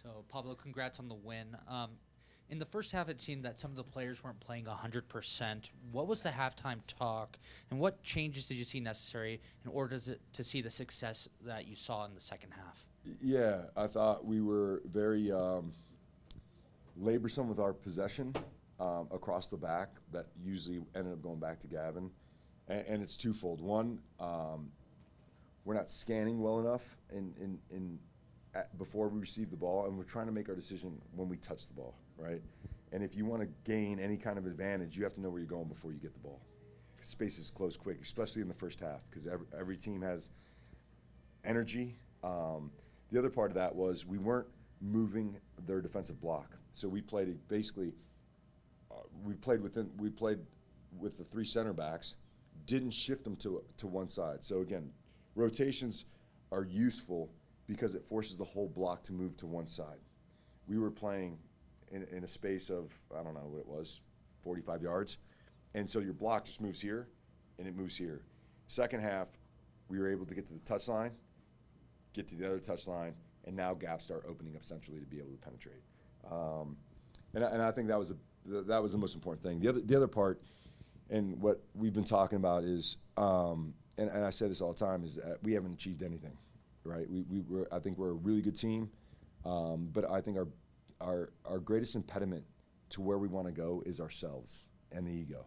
So, Pablo, congrats on the win. In the first half, it seemed that some of the players weren't playing 100%. What was the halftime talk, and what changes did you see necessary in order to see the success that you saw in the second half? Yeah, I thought we were very laborsome with our possession across the back that usually ended up going back to Gavin. And it's twofold. One, we're not scanning well enough before we receive the ball, and we're trying to make our decision when we touch the ball, right? And if you want to gain any kind of advantage, you have to know where you're going before you get the ball. Spaces close quick, especially in the first half, because every team has energy. The other part of that was we weren't moving their defensive block, so we played we played with the three center backs, didn't shift them to one side. So again, rotations are useful because it forces the whole block to move to one side. We were playing in a space of, I don't know what it was, 45 yards, and so your block just moves here and it moves here. Second half, we were able to get to the touchline, get to the other touchline, and now gaps start opening up centrally to be able to penetrate. And I think that was the most important thing. The other part, and what we've been talking about is, and I say this all the time, is that we haven't achieved anything, right? I think we're a really good team, but I think our greatest impediment to where we want to go is ourselves and the ego,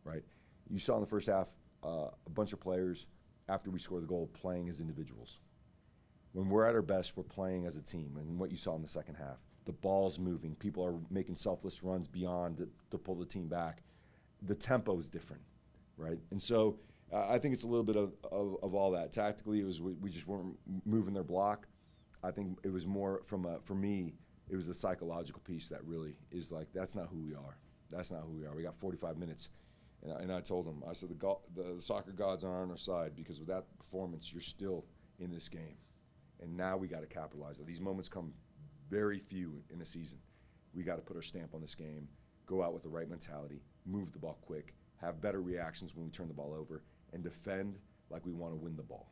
right? You saw in the first half a bunch of players, after we score the goal, playing as individuals. When we're at our best, we're playing as a team, and what you saw in the second half, the ball's moving, people are making selfless runs beyond to pull the team back. The tempo is different, right? And so I think it's a little bit of all that. Tactically, we just weren't moving their block. I think it was more for me, it was the psychological piece that really is like, that's not who we are. That's not who we are. We got 45 minutes. And I told them, I said, the soccer gods are on our side, because with that performance, you're still in this game. And now we got to capitalize. These moments come very few in a season. We got to put our stamp on this game, go out with the right mentality, move the ball quick, have better reactions when we turn the ball over, and defend like we want to win the ball.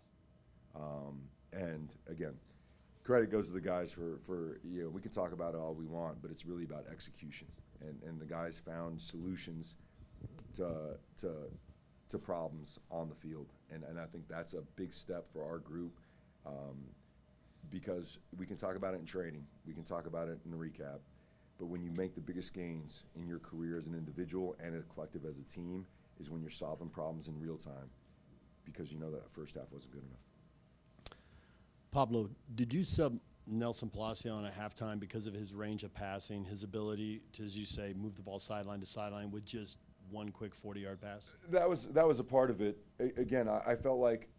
And again, credit goes to the guys for we can talk about it all we want, but it's really about execution. And the guys found solutions to problems on the field. And I think that's a big step for our group. Because we can talk about it in training, we can talk about it in the recap, but when you make the biggest gains in your career as an individual and a collective as a team is when you're solving problems in real time, because you know that first half wasn't good enough. Pablo, did you sub Nelson Palacio at halftime because of his range of passing, his ability to, as you say, move the ball sideline to sideline with just one quick 40-yard pass? That was a part of it. Again, I felt like,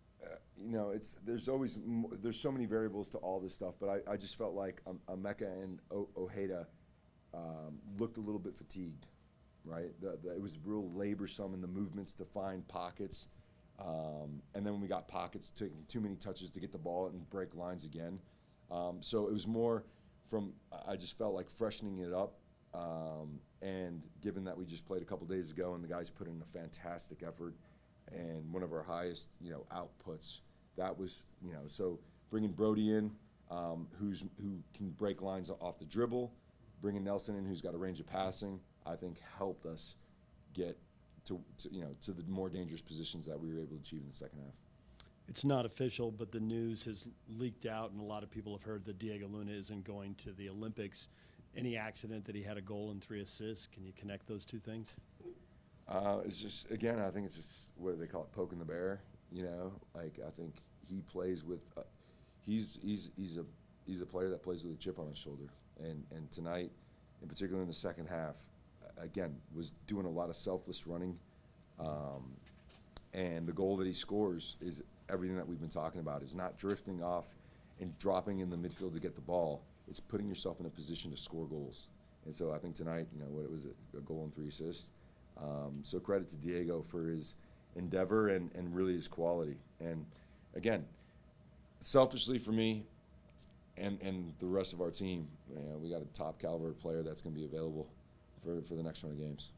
there's so many variables to all this stuff, but I just felt like Emeka and Ojeda looked a little bit fatigued, right? It was real laborsome in the movements to find pockets, and then when we got pockets, taking too many touches to get the ball and break lines again. So it was more I just felt like freshening it up, and given that we just played a couple days ago and the guys put in a fantastic effort and one of our highest, outputs, that was, so bringing Brody in, who can break lines off the dribble, bringing Nelson in, who's got a range of passing, I think helped us get to the more dangerous positions that we were able to achieve in the second half. It's not official, but the news has leaked out, and a lot of people have heard that Diego Luna isn't going to the Olympics. Any accident that he had a goal and 3 assists? Can you connect those two things? It's just, again, I think it's just, what do they call it, poking the bear, Like, I think he plays with, he's a player that plays with a chip on his shoulder. And tonight, in particular in the second half, again, was doing a lot of selfless running. And the goal that he scores is everything that we've been talking about, is not drifting off and dropping in the midfield to get the ball. It's putting yourself in a position to score goals. And so I think tonight, what was it, a goal and 3 assists. So credit to Diego for his endeavor and really his quality. And again, selfishly for me and the rest of our team, we got a top caliber player that's going to be available for the next 20 games.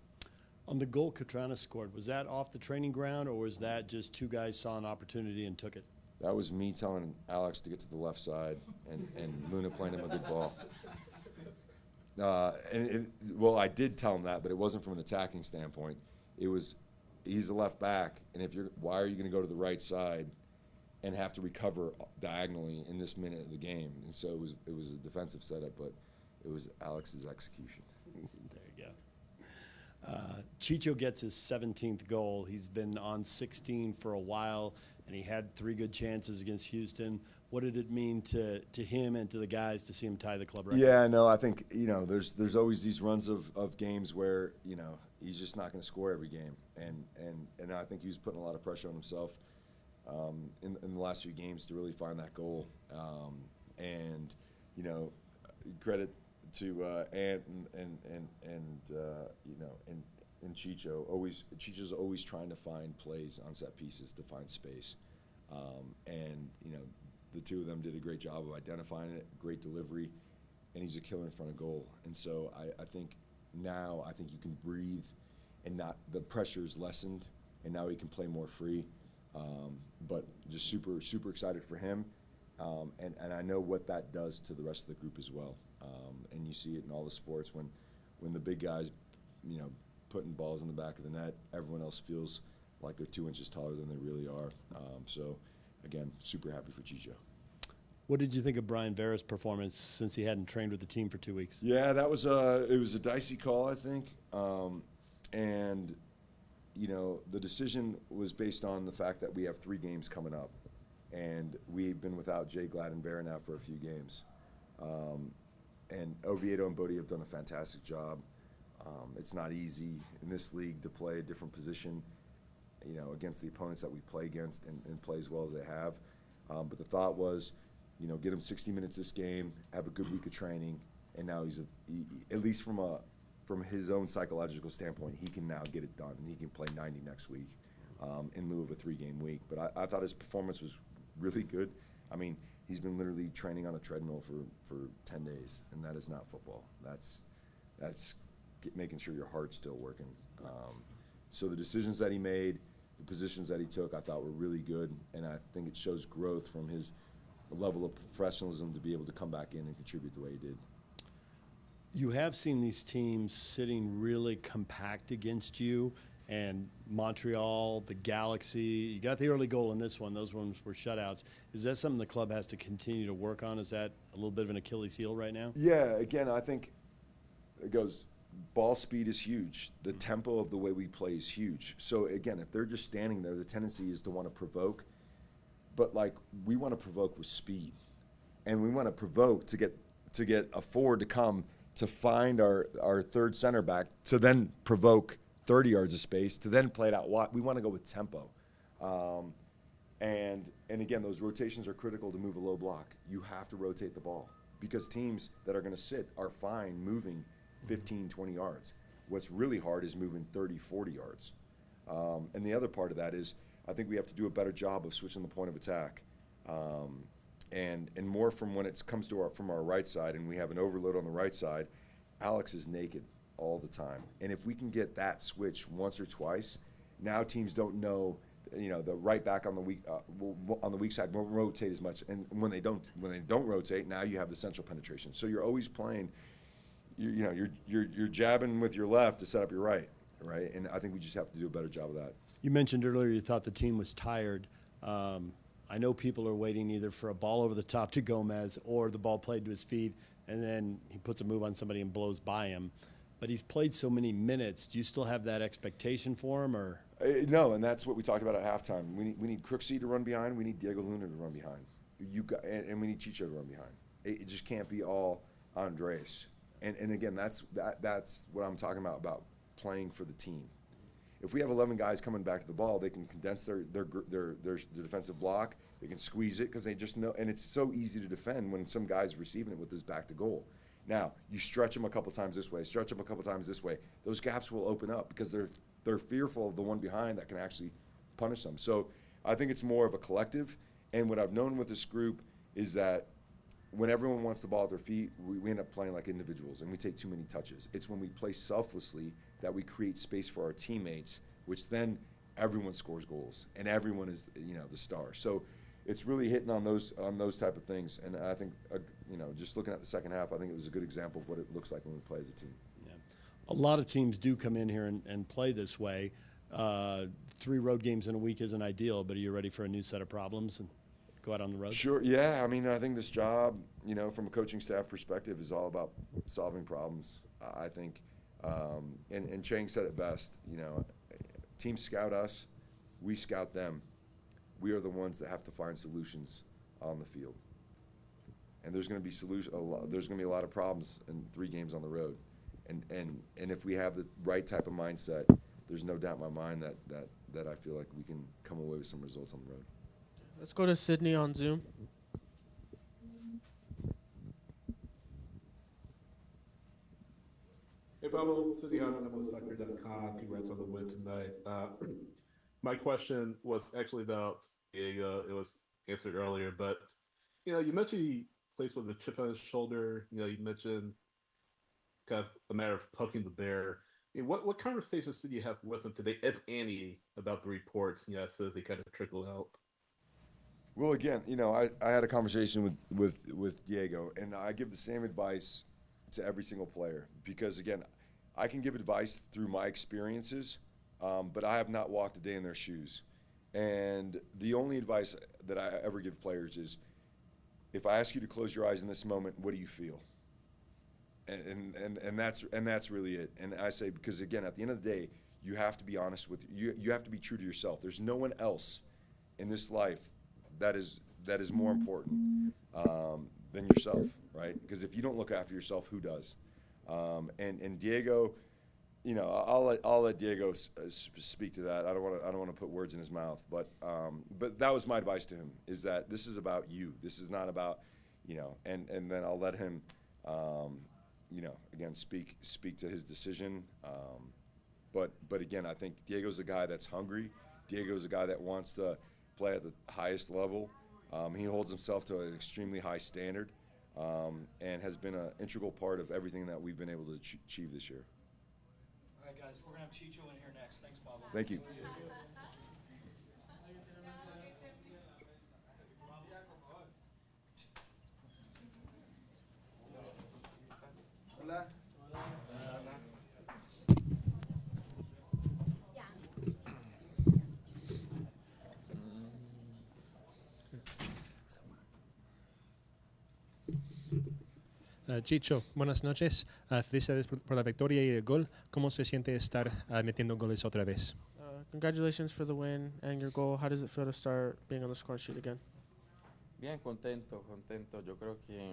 On the goal Katrana scored, was that off the training ground, or was that just two guys saw an opportunity and took it? That was me telling Alex to get to the left side and Luna playing him a good ball. Well, I did tell him that, but it wasn't from an attacking standpoint. It was, he's a left back, and why are you going to go to the right side and have to recover diagonally in this minute of the game? And so it was a defensive setup, but it was Alex's execution. There you go. Chicho gets his 17th goal. He's been on 16 for a while, and he had 3 good chances against Houston. What did it mean to him and to the guys to see him tie the club record? Yeah, no, I think, there's always these runs of games where, he's just not going to score every game. And I think he was putting a lot of pressure on himself in the last few games to really find that goal. Credit to Ant and Chicho. Chicho's always trying to find plays on set pieces to find space. The two of them did a great job of identifying it, great delivery, and he's a killer in front of goal. And so I think now you can breathe, and the pressure is lessened, and now he can play more free. But just super, super excited for him. And I know what that does to the rest of the group as well. And you see it in all the sports when the big guys, putting balls in the back of the net, everyone else feels like they're 2 inches taller than they really are. So, again, super happy for Chicho. What did you think of Brian Vera's performance since he hadn't trained with the team for 2 weeks? Yeah, it was a dicey call, I think. The decision was based on the fact that we have 3 games coming up, and we've been without Jay Glad and Vera now for a few games. And Oviedo and Bodie have done a fantastic job. It's not easy in this league to play a different position, against the opponents that we play against and play as well as they have. But the thought was, get him 60 minutes this game, have a good week of training, and now at least from his own psychological standpoint, he can now get it done, and he can play 90 next week in lieu of a 3-game week. But I thought his performance was really good. I mean, he's been literally training on a treadmill for 10 days, and that is not football. That's making sure your heart's still working. So the decisions that he made, the positions that he took, I thought were really good, and I think it shows growth from his level of professionalism to be able to come back in and contribute the way he did. You have seen these teams sitting really compact against you, and Montreal, the Galaxy. You got the early goal in this one. Those ones were shutouts. Is that something the club has to continue to work on? Is that a little bit of an Achilles heel right now? Yeah, again, I think it goes, ball speed is huge. The tempo of the way we play is huge. So, again, if they're just standing there, the tendency is to want to provoke. But, we want to provoke with speed. And we want to provoke to get a forward to come to find our third center back, to then provoke 30 yards of space, to then play it out wide. We want to go with tempo. And again, those rotations are critical to move a low block. You have to rotate the ball because teams that are going to sit are fine moving 15, 20 yards. What's really hard is moving 30, 40 yards. And the other part of that is I think we have to do a better job of switching the point of attack. And more from when it comes to from our right side and we have an overload on the right side, Alex is naked all the time. And if we can get that switch once or twice, now teams don't know, the right back on the weak side won't rotate as much. And when they don't rotate, now you have the central penetration. So you're always playing, you're jabbing with your left to set up your right? And I think we just have to do a better job of that. You mentioned earlier you thought the team was tired. I know people are waiting either for a ball over the top to Gomez or the ball played to his feet, and then he puts a move on somebody and blows by him. But he's played so many minutes. Do you still have that expectation for him, or? No, and that's what we talked about at halftime. We need Crooksey to run behind. We need Diego Luna to run behind. And we need Chicho to run behind. It just can't be all Andres. And again, that's what I'm talking about playing for the team. If we have 11 guys coming back to the ball, they can condense their defensive block. They can squeeze it because they just know. And it's so easy to defend when some guy's receiving it with his back to goal. Now, you stretch them a couple times this way, stretch them a couple times this way. Those gaps will open up because they're fearful of the one behind that can actually punish them. So I think it's more of a collective. And what I've known with this group is that when everyone wants the ball at their feet, we end up playing like individuals, and we take too many touches. It's when we play selflessly that we create space for our teammates, which then everyone scores goals, and everyone is, the star. So it's really hitting on those type of things. And I think just looking at the second half, I think it was a good example of what it looks like when we play as a team. Yeah. A lot of teams do come in here and play this way. 3 road games in a week isn't ideal, but are you ready for a new set of problems and go out on the road? Sure. Yeah. I mean, I think this job, from a coaching staff perspective, is all about solving problems. I think, and Chang said it best. Teams scout us, we scout them. We are the ones that have to find solutions on the field. And there's going to be there's going to be a lot of problems in 3 games on the road. And if we have the right type of mindset, there's no doubt in my mind that I feel like we can come away with some results on the road. Let's go to Sydney on Zoom. Hey, Pablo, Sydney Arango, soccer.com. Congrats on the win tonight. My question was actually about Diego. It was answered earlier, but you mentioned he plays with a chip on his shoulder. You mentioned kind of a matter of poking the bear. What conversations did you have with him today, if any, about the reports? So they kind of trickle out. Well, again, I had a conversation with Diego, and I give the same advice to every single player because, again, I can give advice through my experiences, but I have not walked a day in their shoes. And the only advice that I ever give players is, if I ask you to close your eyes in this moment, what do you feel? And that's really it. And I say, because again, at the end of the day, you have to be honest with you. You have to be true to yourself. There's no one else in this life that is more important than yourself, right? Because if you don't look after yourself, who does? And Diego, I'll let Diego speak to that. I don't want to put words in his mouth, but that was my advice to him: is that this is about you. This is not about, and then I'll let him, again speak to his decision. But again, I think Diego's a guy that's hungry. Diego's a guy that wants to play at the highest level. He holds himself to an extremely high standard, and has been an integral part of everything that we've been able to achieve this year. All right, guys, we're going to have Chicho in here next. Thanks, Pablo. Thank you. Hola. Chicho, buenas noches. Felicidades por la victoria y el gol. ¿Cómo se siente estar metiendo goles otra vez? Congratulations for the win and your goal. How does it feel to start being on the score sheet again? Bien, contento. Yo creo que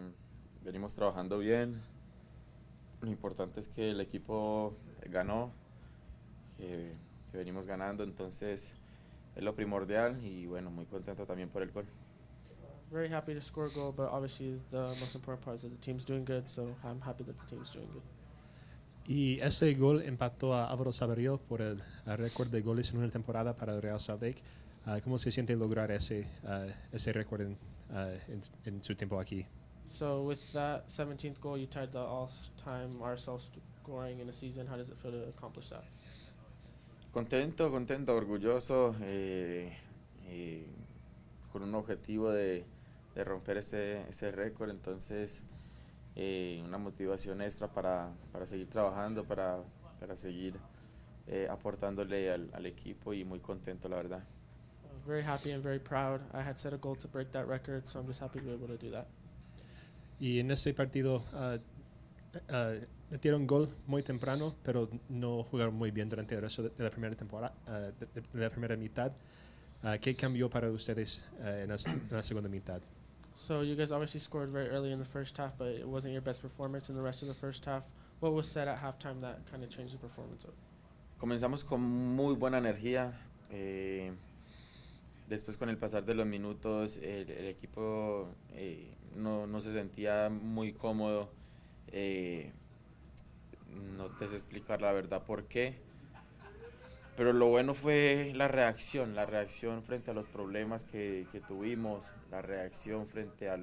venimos trabajando bien. Lo importante es que el equipo ganó, que venimos ganando, entonces es lo primordial y bueno, muy contento también por el gol. Very happy to score a goal, but obviously the most important part is that the team's doing good, so I'm happy that the team's doing good. Y ese gol empató a Álvaro Saborío por el récord de goles en una temporada para el Real Salt Lake. ¿Cómo se siente lograr ese récord en su tiempo aquí? So with that 17th goal, you tied the all-time RSL scoring in a season. How does it feel to accomplish that? Contento, orgulloso, con un objetivo de romper ese récord, entonces una motivación extra para seguir trabajando, para seguir aportándole al equipo y muy contento, la verdad. Very happy and very proud. I had set a goal to break that record, so I'm just happy to be able to do that. Y en ese partido metieron gol muy temprano, pero no jugaron muy bien durante el resto de la primera temporada, de la primera mitad. ¿Qué cambió para ustedes en la segunda mitad? So you guys obviously scored very early in the first half, but it wasn't your best performance in the rest of the first half. What was said at halftime that kind of changed the performance? Comenzamos con muy buena energía. Después, con el pasar de los minutos, el equipo no se sentía muy cómodo. No te sé explicar la verdad por qué. Pero lo bueno fue la reacción frente a los problemas que tuvimos, la reacción frente a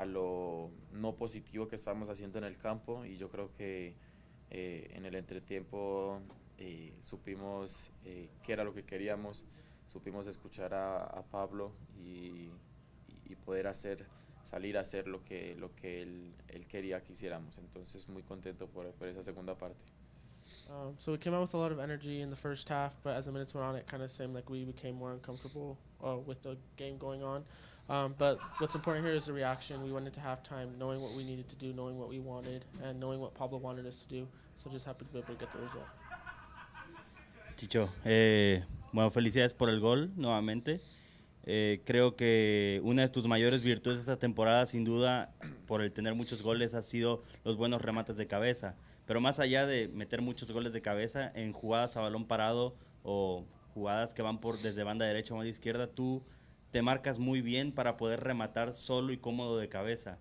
lo no positivo que estábamos haciendo en el campo, y yo creo que en el entretiempo supimos qué era lo que queríamos, supimos escuchar a Pablo y poder salir a hacer lo que él quería que hiciéramos. Entonces muy contento por esa segunda parte. So we came out with a lot of energy in the first half, but as the minutes went on, it kind of seemed like we became more uncomfortable with the game going on. But what's important here is the reaction. We went into halftime knowing what we needed to do, knowing what we wanted, and knowing what Pablo wanted us to do. So just happy to be able to get the result. Chicho, bueno, felicidades por el gol nuevamente. Creo que una de tus mayores virtudes esta temporada, sin duda, por el tener muchos goles, ha sido los buenos remates de cabeza. Pero más allá de meter muchos goles de cabeza, en jugadas a balón parado o jugadas que van desde banda derecha o banda izquierda, tú te marcas muy bien para poder rematar solo y cómodo de cabeza.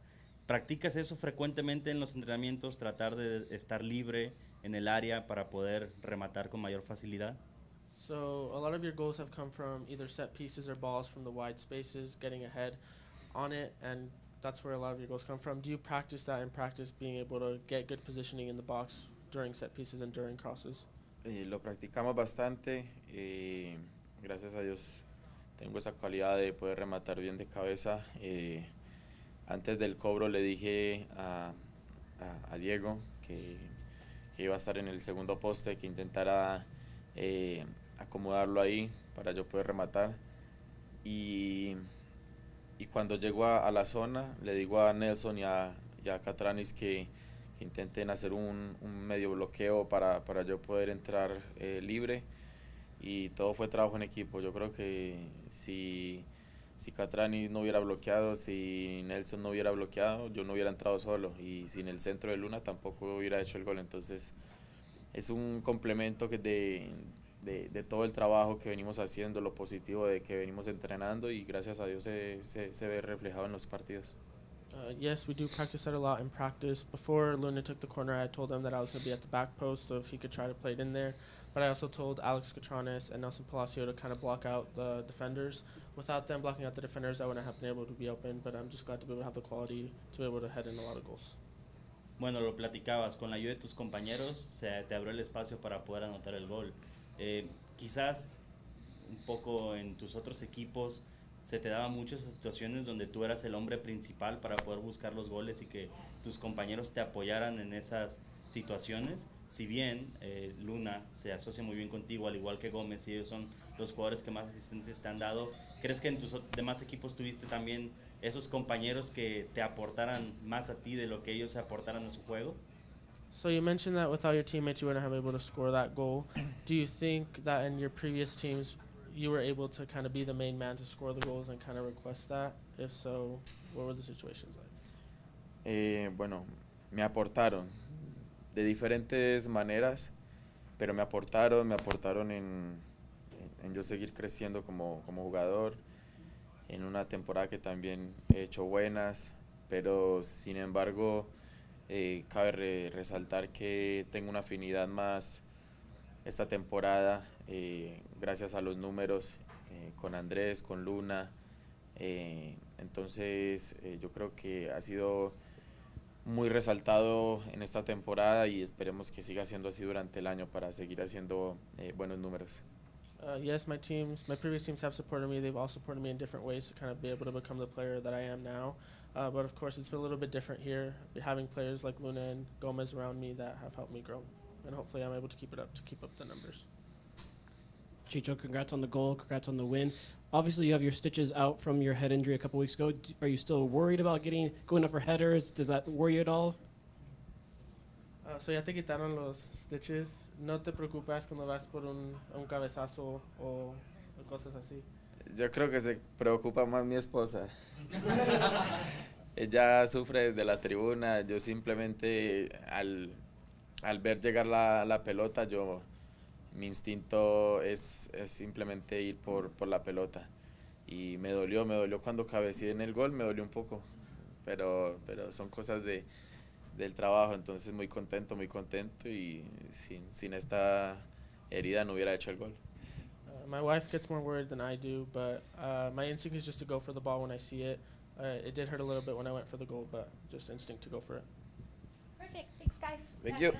¿Practicas eso frecuentemente en los entrenamientos, tratar de estar libre en el área para poder rematar con mayor facilidad? So a lot of your goals have come from either set pieces or balls from the wide spaces, getting ahead on it, and that's where a lot of your goals come from. Do you practice that in practice, being able to get good positioning in the box during set pieces and during crosses? Lo practicamos bastante. Gracias a Dios tengo esa cualidad de poder rematar bien de cabeza. Antes del cobro le dije a Diego que iba a estar en el segundo poste, que intentara acomodarlo ahí para yo poder rematar. Y cuando llego a la zona, le digo a Nelson y a Catranis que intenten hacer un medio bloqueo para yo poder entrar libre. Y todo fue trabajo en equipo. Yo creo que si Catranis no hubiera bloqueado, si Nelson no hubiera bloqueado, yo no hubiera entrado solo. Y sin el centro de Luna tampoco hubiera hecho el gol. Entonces es un complemento que de todo el trabajo que venimos haciendo, lo positivo de que venimos entrenando, y gracias a Dios se ve reflejado en los partidos. Yes, we do practice that a lot in practice. Before Luna took the corner, I told him that I was going to be at the back post, so if he could try to play it in there. But I also told Alex Catranes and Nelson Palacio to kind of block out the defenders. Without them blocking out the defenders, I wouldn't have been able to be open, but I'm just glad to be able to have the quality to be able to head in a lot of goals. Bueno, lo platicabas, con la ayuda de tus compañeros te abrió el espacio para poder anotar el gol. Quizás un poco en tus otros equipos se te daban muchas situaciones donde tú eras el hombre principal para poder buscar los goles y que tus compañeros te apoyaran en esas situaciones. Si bien Luna se asocia muy bien contigo, al igual que Gómez, y ellos son los jugadores que más asistencias te han dado, ¿crees que en tus demás equipos tuviste también esos compañeros que te aportaran más a ti de lo que ellos se aportaran a su juego? So you mentioned that without your teammates you wouldn't have been able to score that goal. Do you think that in your previous teams you were able to kind of be the main man to score the goals and kind of request that? If so, what were the situations like? Bueno, me aportaron de diferentes maneras, pero me aportaron en yo seguir creciendo como jugador, en una temporada que también he hecho buenas, pero sin embargo cabe resaltar que tengo una afinidad más esta temporada, gracias a los números, con Andrés, con Luna. Entonces yo creo que ha sido muy resaltado en esta temporada y esperemos que siga siendo así durante el año para seguir haciendo buenos números. Yes, my previous teams have supported me. They've all supported me in different ways to kind of be able to become the player that I am now. But of course, it's been a little bit different here, having players like Luna and Gomez around me that have helped me grow. And hopefully I'm able to keep up the numbers. Chicho, congrats on the goal, congrats on the win. Obviously, you have your stitches out from your head injury a couple weeks ago. Are you still worried about going up for headers? Does that worry you at all? So ya te quitaron los stitches. No te preocupes cuando vas por un cabezazo o cosas así. Yo creo que se preocupa más mi esposa. Ella sufre desde la tribuna. Yo simplemente al ver llegar la pelota, mi instinto es simplemente ir por la pelota. Y me dolió cuando cabeceé en el gol, me dolió un poco. Pero son cosas del trabajo, entonces muy contento y sin esta herida no hubiera hecho el gol. My wife gets more worried than I do, but my instinct is just to go for the ball when I see it. It did hurt a little bit when I went for the goal, but just instinct to go for it. Perfect. Thanks, guys. Thank you.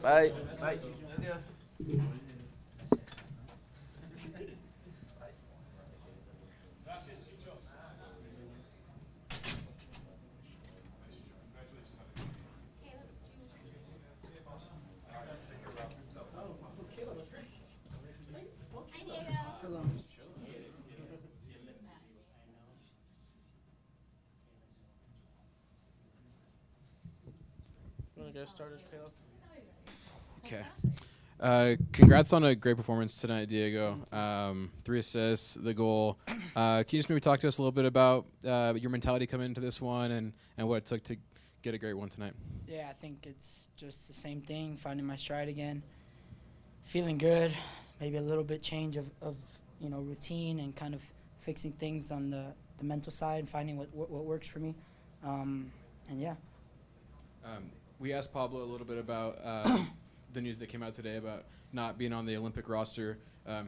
Bye. Bye. get us started, Caleb? Okay. Congrats on a great performance tonight, Diego. 3 assists, the goal. Can you just maybe talk to us a little bit about your mentality coming into this one and what it took to get a great one tonight? Yeah, I think it's just the same thing, finding my stride again, feeling good, maybe a little bit change of routine and kind of fixing things on the mental side and finding what works for me. And yeah. We asked Pablo a little bit about the news that came out today about not being on the Olympic roster.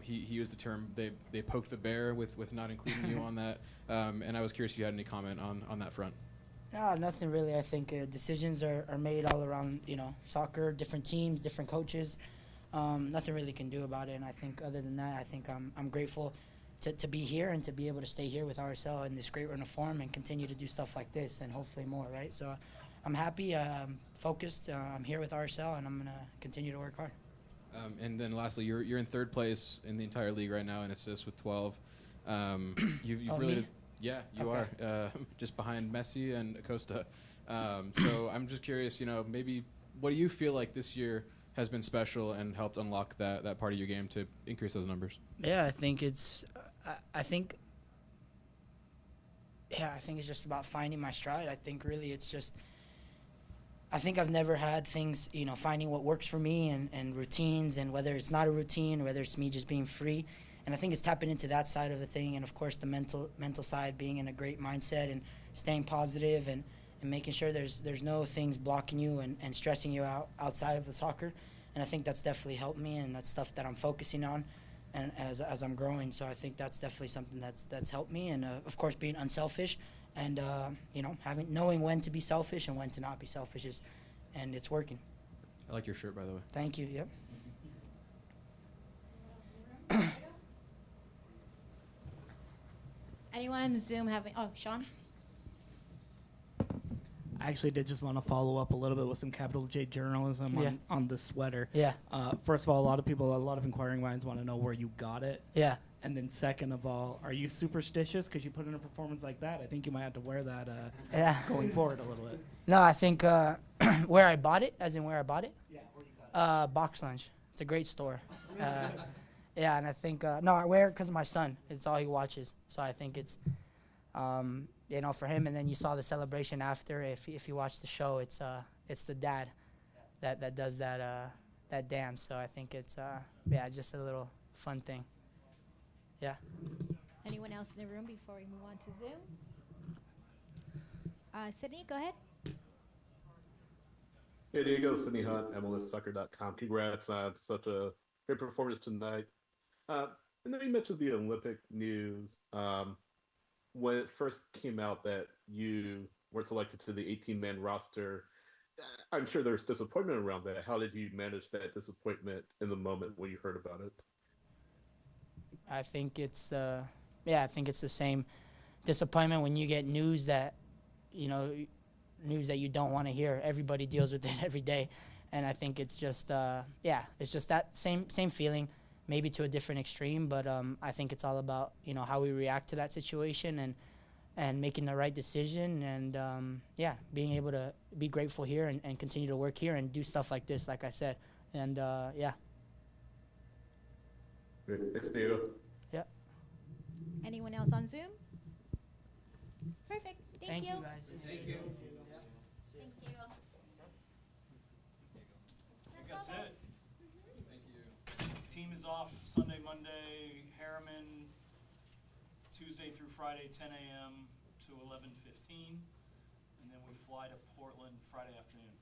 He used the term they poked the bear with not including you on that. And I was curious if you had any comment on that front. No, nothing really. I think decisions are made all around, soccer, different teams, different coaches. Nothing really can do about it. And I think other than that, I think I'm grateful to be here and to be able to stay here with RSL in this great run of form and continue to do stuff like this and hopefully more, right? So I'm happy, focused. I'm here with RSL, and I'm going to continue to work hard. And then lastly, you're in 3rd place in the entire league right now in assists with 12. You've really just, yeah, you Okay. are just behind Messi and Acosta. So I'm just curious, maybe what do you feel like this year has been special and helped unlock that part of your game to increase those numbers? Yeah, I think it's just about finding my stride. I think really it's just I think I've never had things, finding what works for me and routines, and whether it's not a routine, whether it's me just being free. And I think it's tapping into that side of the thing, and of course the mental side, being in a great mindset and staying positive and making sure there's no things blocking you and stressing you out outside of the soccer. And I think that's definitely helped me, and that's stuff that I'm focusing on and as I'm growing. So I think that's definitely something that's helped me, and of course being unselfish and knowing when to be selfish and when to not be selfish and it's working. I like your shirt, by the way. Thank you. Yep. Anyone in the Zoom having? Oh, Sean. I actually did just want to follow up a little bit with some capital J journalism on the sweater. Yeah. First of all, a lot of inquiring minds want to know where you got it. Yeah. And then second of all, are you superstitious because you put in a performance like that? I think you might have to wear that going forward a little bit. No, I think where I bought it, as in where I bought it? Yeah, where you got it. Box Lunch. It's a great store. Yeah, and I think, no, I wear it because of my son. It's all he watches. So I think it's, for him. And then you saw the celebration after. If you watch the show, it's the dad that does that dance. So I think it's, just a little fun thing. Yeah. Anyone else in the room before we move on to Zoom? Sydney, go ahead. Hey, Diego, Sydney Hunt, MLSsoccer.com. Congrats on such a great performance tonight. And then you mentioned the Olympic news. When it first came out that you weren't selected to the 18-man roster, I'm sure there's disappointment around that. How did you manage that disappointment in the moment when you heard about it? I think it's the same disappointment when you get news that you don't want to hear. Everybody deals with it every day, and I think it's just it's just that same feeling, maybe to a different extreme. But I think it's all about how we react to that situation and making the right decision and being able to be grateful here and continue to work here and do stuff like this, like I said, and Great. Thanks, Diego. Yeah. Anyone else on Zoom? Perfect. Thank you. Guys. Thank you. Thanks, Diego. That's it. Thank you. Team is off Sunday, Monday, Harriman, Tuesday through Friday, 10 a.m. to 11:15, and then we fly to Portland Friday afternoon.